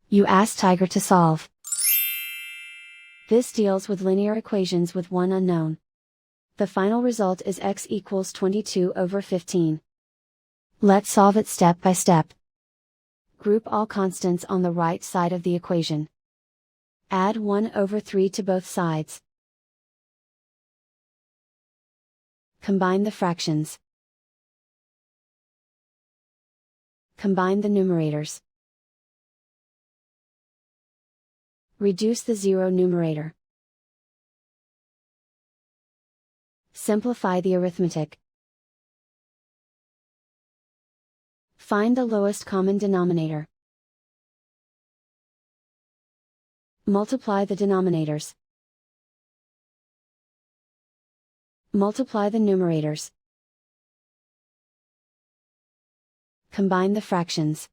You ask Tiger to solve. This deals with linear equations with one unknown. The final result is x equals 22/15. Let's solve it step by step. Group all constants on the right side of the equation. Add 1/3 to both sides. Combine the fractions. Combine the numerators. Reduce the zero numerator. Simplify the arithmetic. Find the lowest common denominator. Multiply the denominators. Multiply the numerators. Combine the fractions.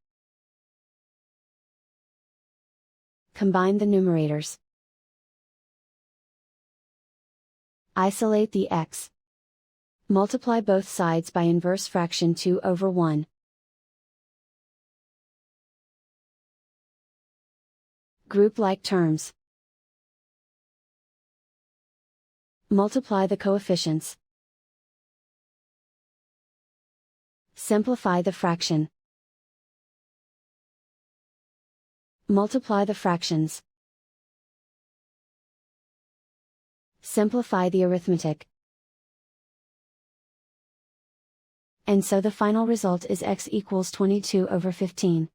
Combine the numerators. Isolate the x. Multiply both sides by inverse fraction 2/1. Group like terms. Multiply the coefficients. Simplify the fraction. Multiply the fractions. Simplify the arithmetic. And so the final result is x equals 22/15.